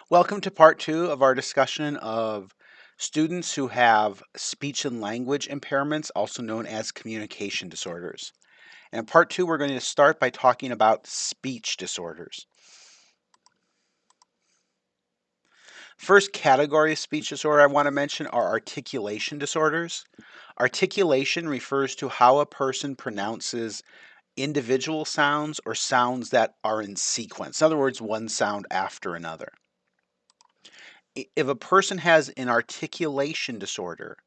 Welcome to part two of our discussion of students who have speech and language impairments, also known as communication disorders. And in part two, we're going to start by talking about speech disorders. First category of speech disorder I want to mention are articulation disorders. Articulation refers to how a person pronounces individual sounds or sounds that are in sequence. In other words, one sound after another. If a person has an articulation disorder,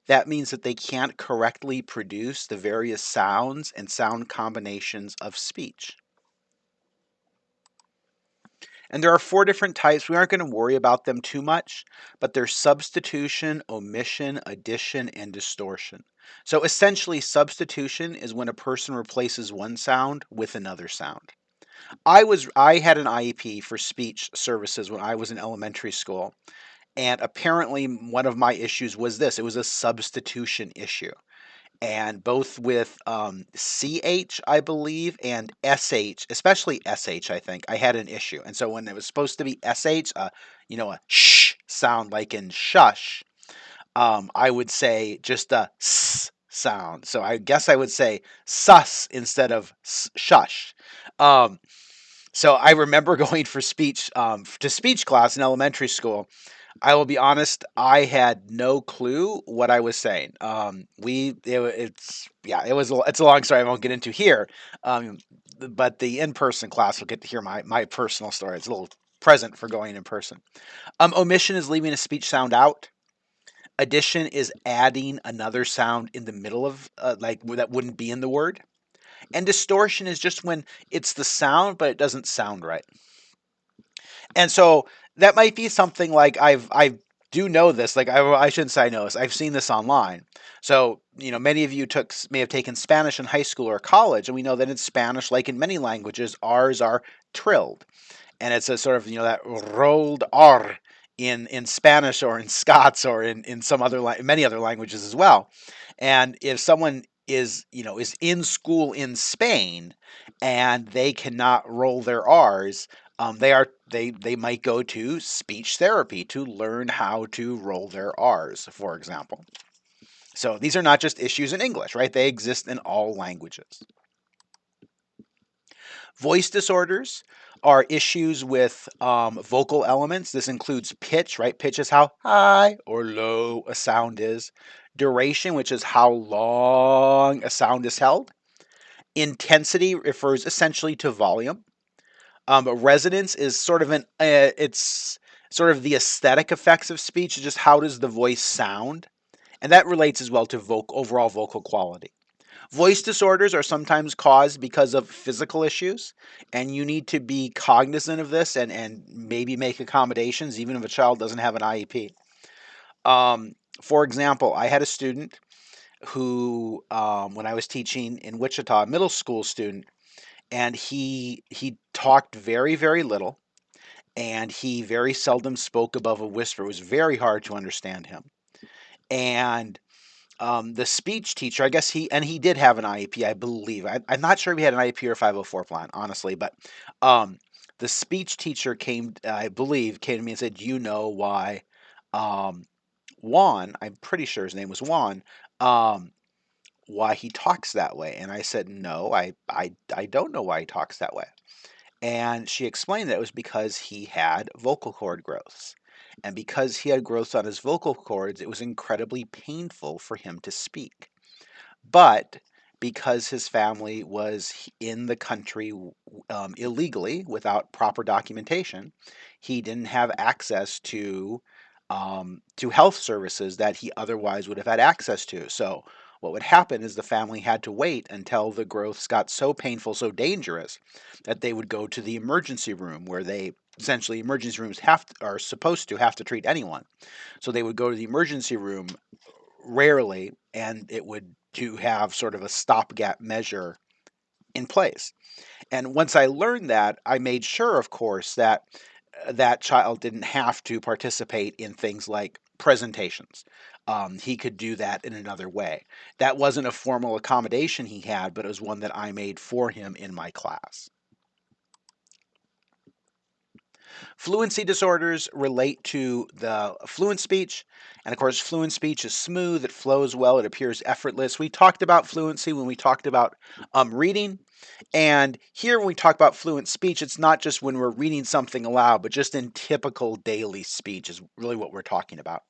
that means that they can't correctly produce the various sounds and sound combinations of speech. And there are four different types. We aren't going to worry about them too much, but they're substitution, omission, addition, and distortion. So essentially, substitution is when a person replaces one sound with another sound. I had an IEP for speech services when I was in elementary school, and apparently one of my issues was this. It was a substitution issue. And both with CH, I believe, and SH, especially SH, I think, I had an issue. And so when it was supposed to be SH, a sh sound like in shush, I would say just a s sound. So I guess I would say sus instead of shush. Um, so I remember going for speech to speech class in elementary school. I will be honest, I had no clue what I was saying. It's a long story I won't get into here. Um, but the in-person class will get to hear my personal story. It's a little present for going in person. Omission is leaving a speech sound out. Addition is adding another sound in the middle of like that wouldn't be in the word. And distortion is just when it's the sound but it doesn't sound right. And so that might be something like I do know this. Like I shouldn't say I know this. I've seen this online. So many of you may have taken Spanish in high school or college, and we know that in Spanish, like in many languages, R's are trilled, and it's a sort of that rolled R in Spanish or in Scots or in some other many other languages as well. And if someone is in school in Spain and they cannot roll their R's, they might go to speech therapy to learn how to roll their R's, for example. So these are not just issues in English, right? They exist in all languages. Voice disorders are issues with vocal elements. This includes pitch, right? Pitch is how high or low a sound is. Duration, which is how long a sound is held. Intensity refers essentially to volume. Resonance is sort of it's sort of the aesthetic effects of speech, just how does the voice sound, and that relates as well to overall vocal quality. Voice disorders are sometimes caused because of physical issues, and you need to be cognizant of this and maybe make accommodations even if a child doesn't have an IEP. For example, I had a student who, when I was teaching in Wichita, a middle school student, and he talked very, very little, and he very seldom spoke above a whisper. It was very hard to understand him. And the speech teacher, I guess he did have an IEP, I believe. I'm not sure if he had an IEP or a 504 plan, honestly, but um, the speech teacher I believe, came to me and said, "Do you know why um, Juan? I'm pretty sure his name was Juan. Um, why he talks that way?" And I said, "No, I don't know why he talks that way." And she explained that it was because he had vocal cord growths. And because he had growths on his vocal cords, it was incredibly painful for him to speak. But because his family was in the country illegally without proper documentation, he didn't have access to health services that he otherwise would have had access to. So what would happen is the family had to wait until the growths got so painful, so dangerous, that they would go to the emergency room, where they essentially emergency rooms are supposed to have to treat anyone. So they would go to the emergency room rarely, and it would to have sort of a stopgap measure in place. And once I learned that, I made sure, of course, that that child didn't have to participate in things like presentations. He could do that in another way. That wasn't a formal accommodation he had, but it was one that I made for him in my class. Fluency disorders relate to the fluent speech. And of course, fluent speech is smooth, it flows well, it appears effortless. We talked about fluency when we talked about reading. And here, when we talk about fluent speech, it's not just when we're reading something aloud, but just in typical daily speech is really what we're talking about.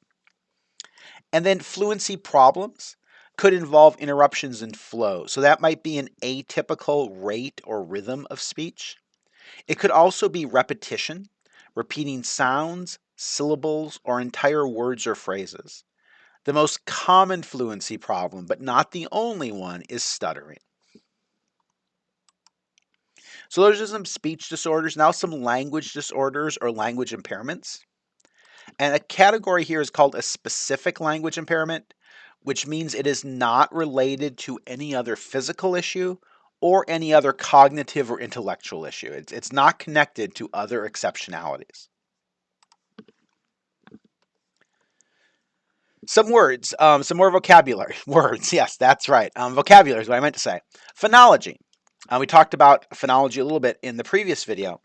And then fluency problems could involve interruptions in flow. So that might be an atypical rate or rhythm of speech. It could also be repetition, repeating sounds, syllables, or entire words or phrases. The most common fluency problem, but not the only one, is stuttering. So those are some speech disorders. Now some language disorders or language impairments. And a category here is called a specific language impairment, which means it is not related to any other physical issue or any other cognitive or intellectual issue. It's not connected to other exceptionalities. Some words, some more vocabulary. Words, yes, that's right. Vocabulary is what I meant to say. Phonology. We talked about phonology a little bit in the previous video.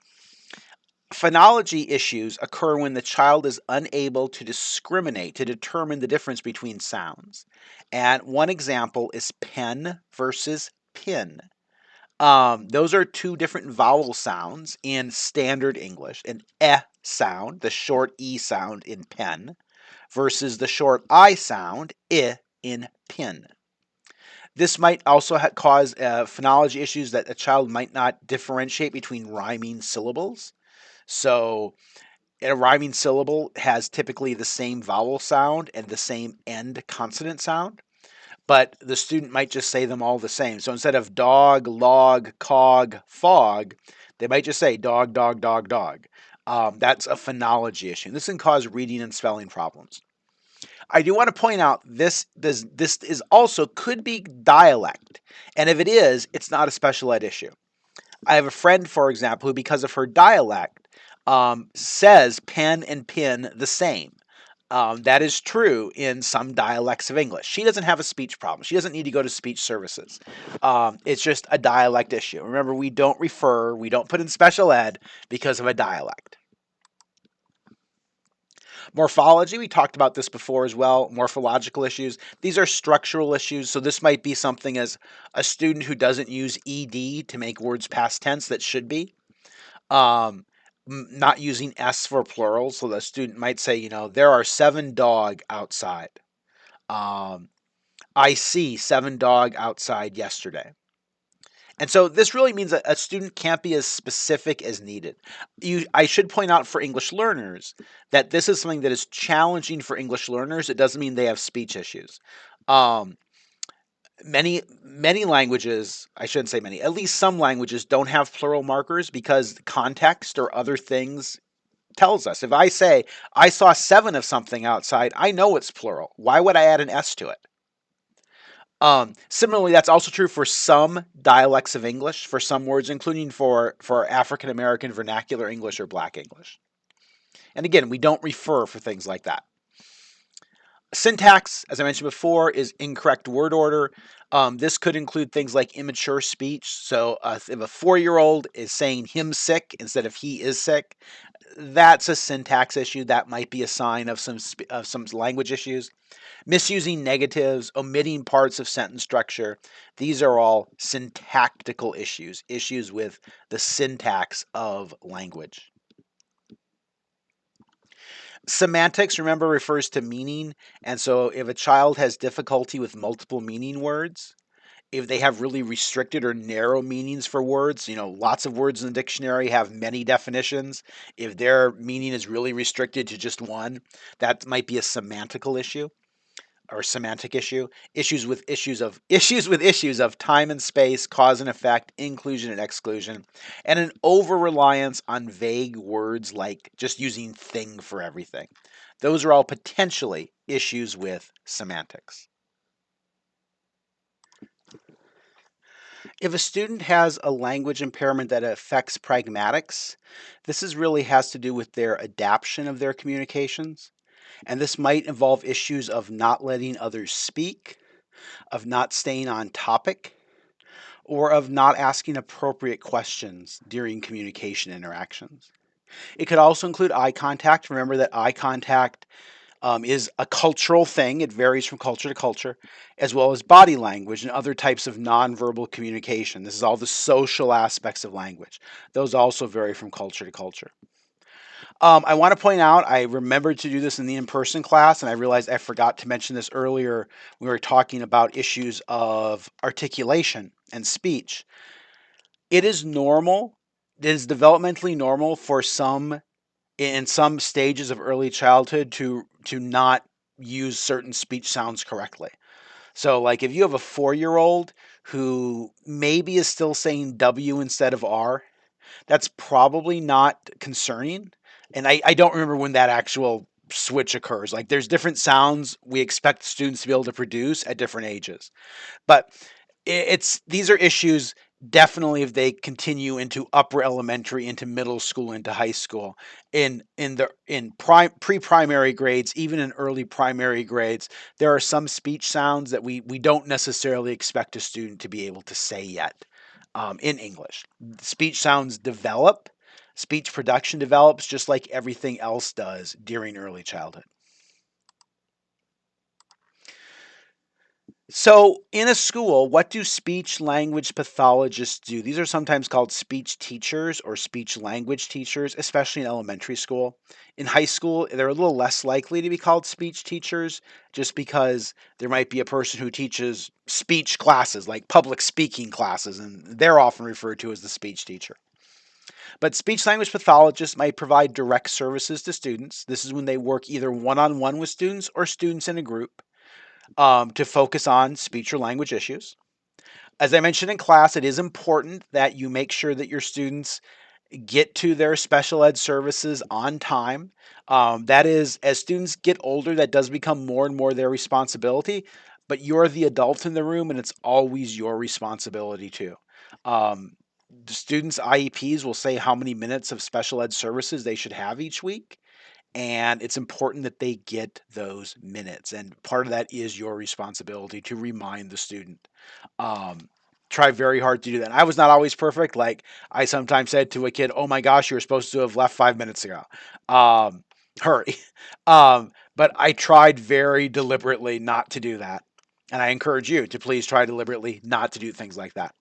Phonology issues occur when the child is unable to discriminate, to determine the difference between sounds. And one example is pen versus pin. Those are two different vowel sounds in standard English. An sound, the short e sound in pen, versus the short I sound, in pin. This might also cause phonology issues that a child might not differentiate between rhyming syllables. So, a rhyming syllable has typically the same vowel sound and the same end consonant sound, but the student might just say them all the same. So instead of dog, log, cog, fog, they might just say dog, dog, dog, dog. That's a phonology issue. This can cause reading and spelling problems. I do want to point out this is also could be dialect, and if it is, it's not a special ed issue. I have a friend, for example, who because of her dialect says pen and pin the same. That is true in some dialects of English. She doesn't have a speech problem. She doesn't need to go to speech services. It's just a dialect issue. Remember, we don't put in special ed because of a dialect. Morphology, we talked about this before as well, morphological issues. These are structural issues, so this might be something as a student who doesn't use ed to make words past tense that should be. Not using s for plural, so the student might say, there are 7 dog outside. I see 7 dog outside yesterday. And so this really means that a student can't be as specific as needed. I should point out for English learners that this is something that is challenging for English learners. It doesn't mean they have speech issues. Many languages, I shouldn't say many, at least some languages don't have plural markers because context or other things tells us. If I say, I saw 7 of something outside, I know it's plural. Why would I add an S to it? Similarly, that's also true for some dialects of English, for some words, including for African American vernacular English or Black English. And again, we don't refer for things like that. Syntax, as I mentioned before, is incorrect word order. This could include things like immature speech. So if a 4-year-old is saying him sick instead of he is sick, that's a syntax issue. That might be a sign of some language issues. Misusing negatives, omitting parts of sentence structure. These are all syntactical issues, issues with the syntax of language. Semantics, remember, refers to meaning. And so if a child has difficulty with multiple meaning words, if they have really restricted or narrow meanings for words, lots of words in the dictionary have many definitions. If their meaning is really restricted to just one, that might be a semantical issue or semantic issue. Issues with issues of time and space, cause and effect, inclusion and exclusion, and an over reliance on vague words like just using thing for everything. Those are all potentially issues with semantics. If a student has a language impairment that affects pragmatics, really has to do with their adaptation of their communications. And this might involve issues of not letting others speak, of not staying on topic, or of not asking appropriate questions during communication interactions. It could also include eye contact. Remember that eye contact is a cultural thing. It varies from culture to culture, as well as body language and other types of nonverbal communication. This is all the social aspects of language. Those also vary from culture to culture. I want to point out, I remembered to do this in the in person class, and I realized I forgot to mention this earlier. We were talking about issues of articulation and speech. It is normal, it is developmentally normal for some in some stages of early childhood to not use certain speech sounds correctly. So like if you have a 4-year-old who maybe is still saying W instead of R, that's probably not concerning. And I don't remember when that actual switch occurs. Like there's different sounds we expect students to be able to produce at different ages. But it's these are issues definitely if they continue into upper elementary, into middle school, into high school, in pre-primary grades, even in early primary grades, there are some speech sounds that we don't necessarily expect a student to be able to say yet in English. Speech sounds develop, speech production develops just like everything else does during early childhood. So, in a school, what do speech language pathologists do? These are sometimes called speech teachers or speech language teachers, especially in elementary school. In high school, they're a little less likely to be called speech teachers just because there might be a person who teaches speech classes, like public speaking classes, and they're often referred to as the speech teacher. But speech language pathologists might provide direct services to students. This is when they work either one on one with students or students in a group to focus on speech or language issues. As I mentioned in class, it is important that you make sure that your students get to their special ed services on time. That is, as students get older, that does become more and more their responsibility, but you're the adult in the room and it's always your responsibility too. Um, the students' IEPs will say how many minutes of special ed services they should have each week, and it's important that they get those minutes. And part of that is your responsibility to remind the student. Um, Try very hard to do that. And I was not always perfect. Like I sometimes said to a kid, "Oh my gosh, you were supposed to have left 5 minutes ago. Hurry!" But I tried very deliberately not to do that, and I encourage you to please try deliberately not to do things like that.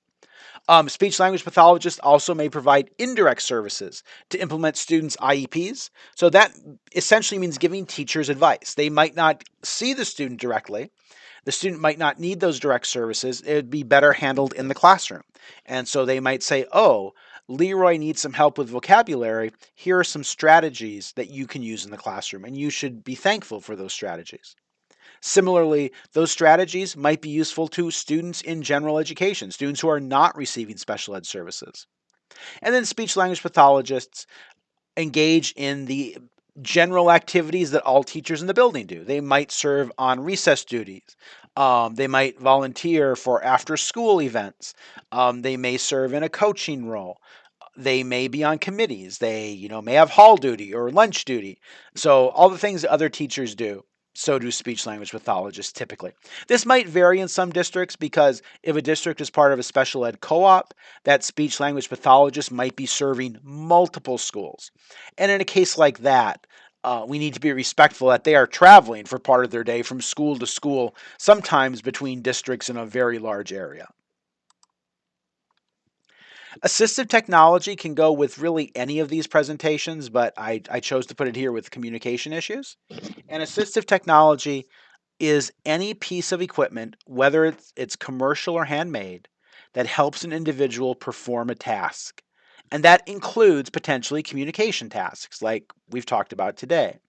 Speech language pathologists also may provide indirect services to implement students' IEPs. So that essentially means giving teachers advice. They might not see the student directly. The student might not need those direct services. It would be better handled in the classroom. And so they might say, oh, Leroy needs some help with vocabulary. Here are some strategies that you can use in the classroom, and you should be thankful for those strategies. Similarly, those strategies might be useful to students in general education, students who are not receiving special ed services. And then speech language pathologists engage in the general activities that all teachers in the building do. They might serve on recess duties. They might volunteer for after school events. They may serve in a coaching role. They may be on committees. They, may have hall duty or lunch duty. So all the things that other teachers do, so do speech language pathologists typically. This might vary in some districts because if a district is part of a special ed co-op, that speech language pathologist might be serving multiple schools. And in a case like that, we need to be respectful that they are traveling for part of their day from school to school, sometimes between districts in a very large area. Assistive technology can go with really any of these presentations, but I chose to put it here with communication issues. And assistive technology is any piece of equipment, whether it's commercial or handmade, that helps an individual perform a task. And that includes potentially communication tasks, like we've talked about today.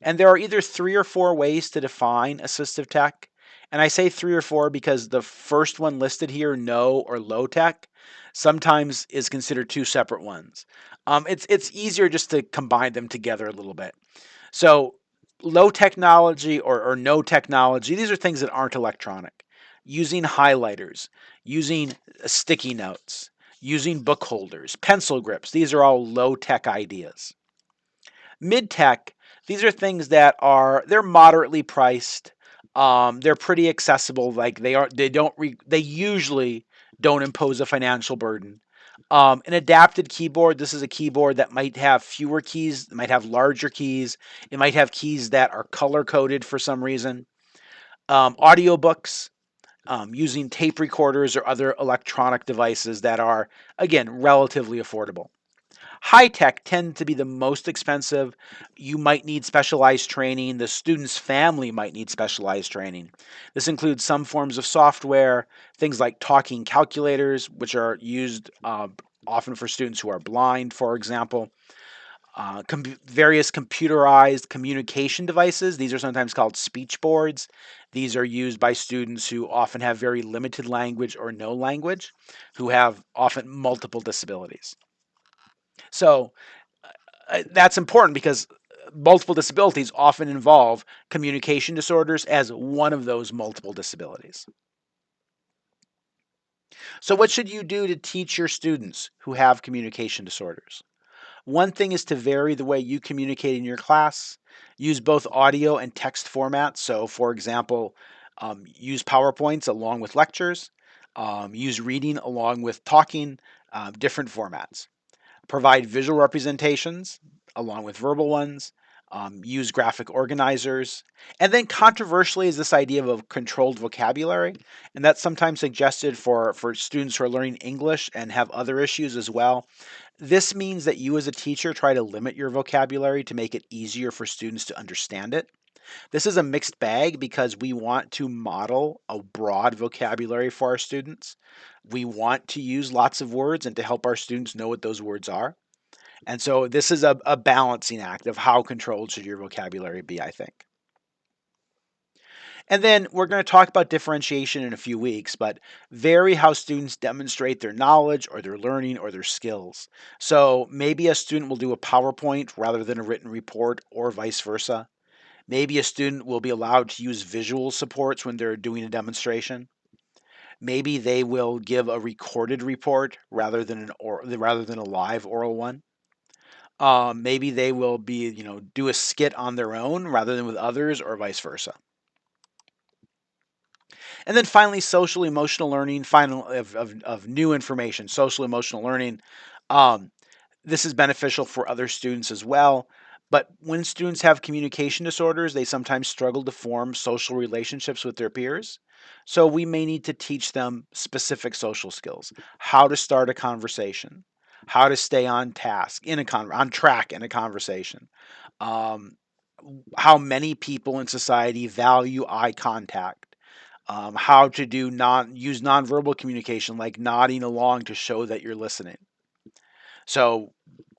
And there are either 3 or 4 ways to define assistive tech. And I say 3 or 4 because the first one listed here, no or low tech, sometimes is considered 2 separate ones. It's easier just to combine them together a little bit. So low technology or no technology, these are things that aren't electronic. Using highlighters, using sticky notes, using book holders, pencil grips, these are all low tech ideas. Mid tech, these are things that they're moderately priced. They're pretty accessible. Like they usually don't impose a financial burden. An adapted keyboard, this is a keyboard that might have fewer keys, it might have larger keys, it might have keys that are color coded for some reason. Audiobooks, using tape recorders or other electronic devices that are, again, relatively affordable. High tech tend to be the most expensive. You might need specialized training. The student's family might need specialized training. This includes some forms of software, things like talking calculators, which are used often for students who are blind, for example. Various computerized communication devices. These are sometimes called speech boards. These are used by students who often have very limited language or no language, who have often multiple disabilities. So, that's important because multiple disabilities often involve communication disorders as one of those multiple disabilities. So, what should you do to teach your students who have communication disorders? One thing is to vary the way you communicate in your class. Use both audio and text formats. So, for example, use PowerPoints along with lectures, use reading along with talking, different formats. Provide visual representations along with verbal ones, use graphic organizers, and then controversially is this idea of a controlled vocabulary, and that's sometimes suggested for students who are learning English and have other issues as well. This means that you as a teacher try to limit your vocabulary to make it easier for students to understand it. This is a mixed bag because we want to model a broad vocabulary for our students. We want to use lots of words and to help our students know what those words are. And so this is a balancing act of how controlled should your vocabulary be, I think. And then we're going to talk about differentiation in a few weeks, but vary how students demonstrate their knowledge or their learning or their skills. So maybe a student will do a PowerPoint rather than a written report or vice versa. Maybe a student will be allowed to use visual supports when they're doing a demonstration. Maybe they will give a recorded report rather than a live oral one. Maybe they will do a skit on their own rather than with others, or vice versa. And then finally, social emotional learning, final of new information, social emotional learning. Um, this is beneficial for other students as well. But when students have communication disorders, they sometimes struggle to form social relationships with their peers. So we may need to teach them specific social skills, how to start a conversation, how to stay on task on track in a conversation, um, how many people in society value eye contact, how to use nonverbal communication like nodding along to show that you're listening. So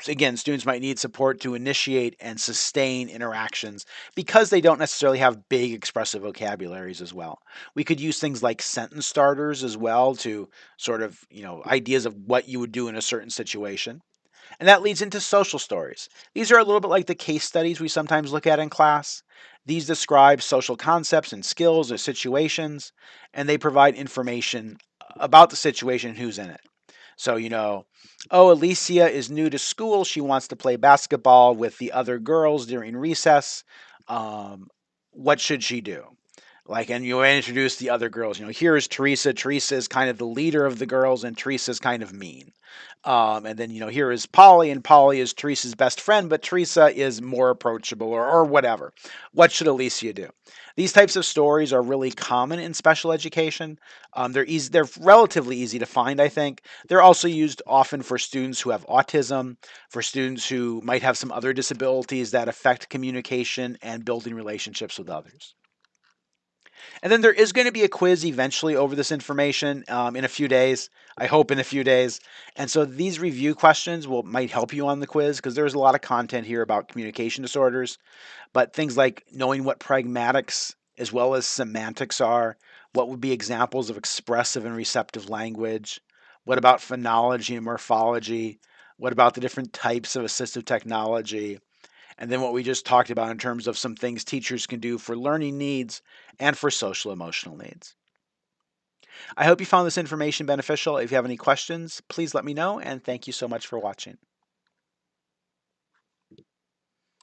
again, students might need support to initiate and sustain interactions because they don't necessarily have big expressive vocabularies as well. We could use things like sentence starters as well to sort of, ideas of what you would do in a certain situation. And that leads into social stories. These are a little bit like the case studies we sometimes look at in class. These describe social concepts and skills or situations, and they provide information about the situation and who's in it. So, oh, Alicia is new to school. She wants to play basketball with the other girls during recess. Um, what should she do? Like, and you introduce the other girls. Here is Teresa. Teresa is kind of the leader of the girls, and Teresa's kind of mean. And then, here is Polly, and Polly is Teresa's best friend, but Teresa is more approachable or whatever. What should Alicia do? These types of stories are really common in special education. They're easy, they're relatively easy to find, I think. They're also used often for students who have autism, for students who might have some other disabilities that affect communication and building relationships with others. And then there is going to be a quiz eventually over this information in a few days. I hope in a few days. And so these review questions might help you on the quiz because there's a lot of content here about communication disorders. But things like knowing what pragmatics as well as semantics are, what would be examples of expressive and receptive language, what about phonology and morphology, what about the different types of assistive technology, and then what we just talked about in terms of some things teachers can do for learning needs and for social emotional needs. I hope you found this information beneficial. If you have any questions, please let me know, and thank you so much for watching.